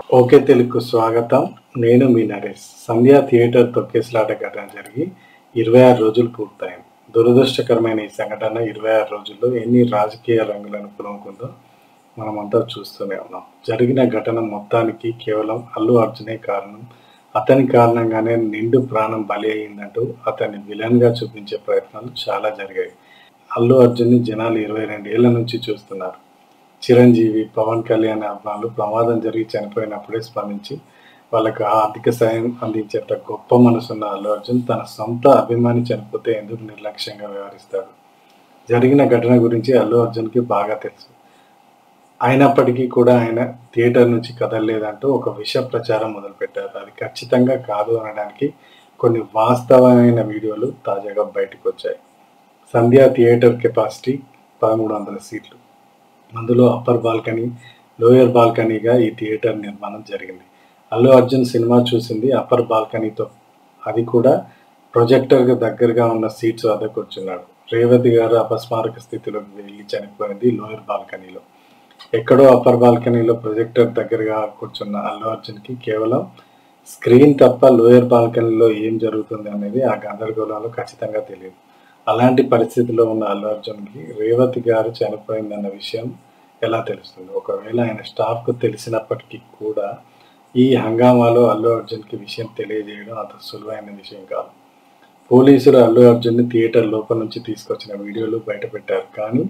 Okay తెలుగుకు స్వాగతం. నేను మీ నరేష్. సంధ్యా థియేటర్ తొక్కేసలాట ఘటన జరిగి 26 రోజులు పూర్తయింది. దురదృష్టకరమైన ఈ సంఘటన 26 రోజుల్లో ఎన్ని రాజకీయ రంగులను పులుముకుందో మనమంతా చూస్తూనే ఉన్నాం. జరిగిన ఘటన మొత్తానికి కేవలం అల్లు అర్జునే కారణం. అతని కారణంగానే నిండు ప్రాణం బలి అయిందంటూ అతన్ని విలన్‌గా చూపించే ప్రయత్నాలు చాలా జరిగాయి. అల్లు అర్జున్‌ని జనాలు 22 ఏళ్ల నుంచి చూస్తున్నారు. చిరంజీవి, పవన్ కళ్యాణ్ అభిమానులు ప్రమాదం జరిగి చనిపోయినప్పుడే స్పందించి వాళ్ళకి ఆర్థిక సాయం అందించేంత గొప్ప మనసున్న అల్లు అర్జున్ తన సొంత అభిమాని చనిపోతే ఎందుకు నిర్లక్ష్యంగా వ్యవహరిస్తాడు? జరిగిన ఘటన గురించి అల్లు అర్జున్‌కి బాగా తెలుసు. అయినప్పటికీ కూడా ఆయన థియేటర్ నుంచి కదలలేదంటూ ఒక విష ప్రచారం మొదలుపెట్టారు. అది ఖచ్చితంగా కాదు అనడానికి కొన్ని వాస్తవమైన వీడియోలు తాజాగా బయటకొచ్చాయి. సంధ్యా థియేటర్ కెపాసిటీ 1300 సీట్లు. అందులో అప్పర్ బాల్కనీ, లోయర్ బాల్కనీగా ఈ థియేటర్ నిర్మాణం జరిగింది. అల్లు అర్జున్ సినిమా చూసింది అప్పర్ బాల్కనీతో, అది కూడా ప్రొజెక్టర్‌కి దగ్గరగా ఉన్న సీట్స్ వద్ద కూర్చున్నాడు. రేవతి గారు అపస్మారక స్థితిలోకి వెళ్లి చనిపోయింది లోయర్ బాల్కనీలో. ఎక్కడో అప్పర్ బాల్కనీలో ప్రొజెక్టర్ దగ్గరగా కూర్చున్న అల్లు అర్జున్‌కి కేవలం స్క్రీన్ తప్ప లోయర్ బాల్కనీలో ఏం జరుగుతుంది అనేది ఆ గందరగోళంలో ఖచ్చితంగా తెలియదు. అలాంటి పరిస్థితిలో ఉన్న అల్లు అర్జున్‌కి రేవతి గారు చనిపోయిందన్న విషయం ఎలా తెలుస్తుంది? ఒకవేళ ఆయన స్టాఫ్‌కు తెలిసినప్పటికీ కూడా ఈ హంగామాలో అల్లు అర్జున్‌కి విషయం తెలియజేయడం అంత సులువైన విషయం కాదు. పోలీసులు అల్లు అర్జున్‌ని థియేటర్ లోపల నుంచి తీసుకొచ్చిన వీడియోలు బయటపెట్టారు. కానీ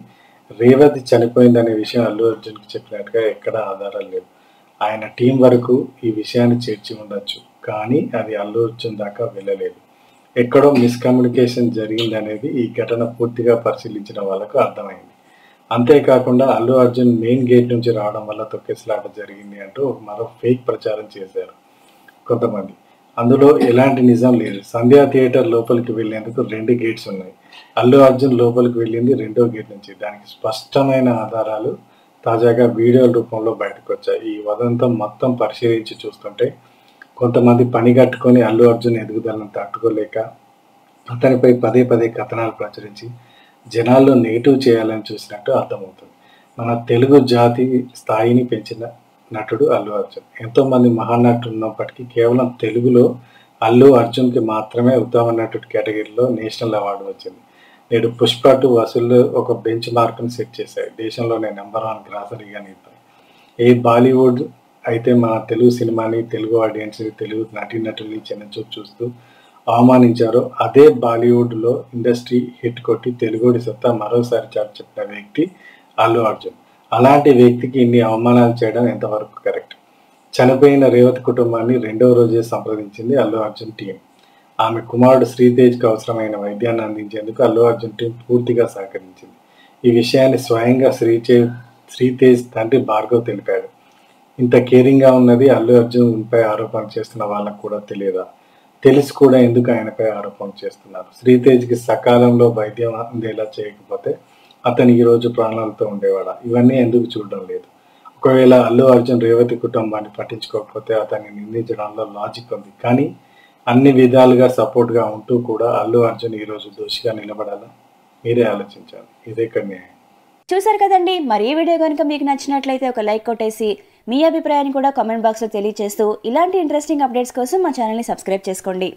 రేవతి చనిపోయిందనే విషయం అల్లు అర్జున్‌కి చెప్పినట్టుగా ఎక్కడా ఆధారాలు లేవు. ఆయన టీం వరకు ఈ విషయాన్ని చేర్చి ఉండొచ్చు. కానీ అది అల్లు అర్జున్ దాకా వెళ్ళలేదు. ఎక్కడో మిస్‌కమ్యూనికేషన్ జరిగిందనేది ఈ ఘటన పూర్తిగా పరిశీలించిన వాళ్ళకు అర్థమైంది. అంతేకాకుండా అల్లు అర్జున్ మెయిన్ గేట్ నుంచి రావడం వల్ల తొక్కేసలాట జరిగింది అంటూ మరో ఫేక్ ప్రచారం చేశారు కొంతమంది. అందులో ఎలాంటి నిజం లేదు. సంధ్యా థియేటర్ లోపలికి వెళ్లేందుకు 2 గేట్స్ ఉన్నాయి. అల్లు అర్జున్ లోపలికి వెళ్ళింది రెండో గేట్ నుంచి. దానికి స్పష్టమైన ఆధారాలు తాజాగా వీడియోల రూపంలో బయటకొచ్చాయి. ఈ ఉదంతం మొత్తం పరిశీలించి చూస్తుంటే కొంతమంది పనిగట్టుకొని అల్లు అర్జున్ ఎదుగుదలను తట్టుకోలేక అతనిపై పదే పదే కథనాలు ప్రచురించి జనాల్లో నెగిటివ్ చేయాలని చూసినట్టు అర్థమవుతుంది. మన తెలుగు జాతి స్థాయిని పెంచిన నటుడు అల్లు అర్జున్. ఎంతోమంది మహానటులు ఉన్నప్పటికీ కేవలం తెలుగులో అల్లు అర్జున్‌కి మాత్రమే ఉత్తమ నటుడు కేటగిరీలో నేషనల్ అవార్డు వచ్చింది. నేడు 'పుష్ప 2' వసూళ్లు ఒక బెంచ్ మార్క్‌ను సెట్ చేశాయి. దేశంలోనే నంబర్ 1 గ్రాసరీగా నిలిపాయి. ఏ బాలీవుడ్ అయితే మన తెలుగు సినిమాని, తెలుగు ఆడియన్స్‌ని, తెలుగు నటీనటుల్ని చిన్నచూపు చూస్తూ అవమానించారో, అదే బాలీవుడ్‌లో ఇండస్ట్రీ హిట్ కొట్టి తెలుగోడి సత్తా మరోసారి చాటి చెప్పిన వ్యక్తి అల్లు అర్జున్. అలాంటి వ్యక్తికి ఇన్ని అవమానాలు చేయడం ఎంతవరకు కరెక్ట్? చనిపోయిన రేవతి కుటుంబాన్ని రెండో రోజే సంప్రదించింది అల్లు అర్జున్ టీం. ఆమె కుమారుడు శ్రీతేజ్‌కి అవసరమైన వైద్యాన్ని అందించేందుకు అల్లు అర్జున్ టీం పూర్తిగా సహకరించింది. ఈ విషయాన్ని స్వయంగా శ్రీతేజ్ తండ్రి భార్గవ్ తెలిపాడు. ఇంత కేరింగ్‌గా ఉన్నది అల్లు అర్జున్‌పై ఆరోపణలు చేస్తున్న వాళ్ళకు కూడా తెలియదా? తెలిసి కూడా ఎందుకు ఆయనపై ఆరోపణలు చేస్తున్నారు? శ్రీతేజ్‌కి సకాలంలో వైద్యం అందేలా చేయకపోతే అతను ఈరోజు ప్రాణాలతో ఉండేవాడా? ఇవన్నీ ఎందుకు చూడడం లేదు? ఒకవేళ అల్లు అర్జున్ రేవతి కుటుంబాన్ని పట్టించుకోకపోతే అతన్ని నిందించడంలో లాజిక్ ఉంది. కానీ అన్ని విధాలుగా సపోర్ట్‌గా ఉంటూ కూడా అల్లు అర్జున్ ఈరోజు దోషిగా నిలబడాలా? మీరే ఆలోచించాలి. ఇదెక్కడ న్యాయం? చూసారు కదండి. మరి ఈ వీడియో కనుక మీకు నచ్చినట్లయితే ఒక లైక్ కొట్టేసి మీ అభిప్రాయాన్ని కూడా కామెంట్ బాక్స్లో తెలియజేస్తూ ఇలాంటి ఇంట్రెస్టింగ్ అప్డేట్స్ కోసం మా ఛానల్ని సబ్స్క్రైబ్ చేసుకోండి.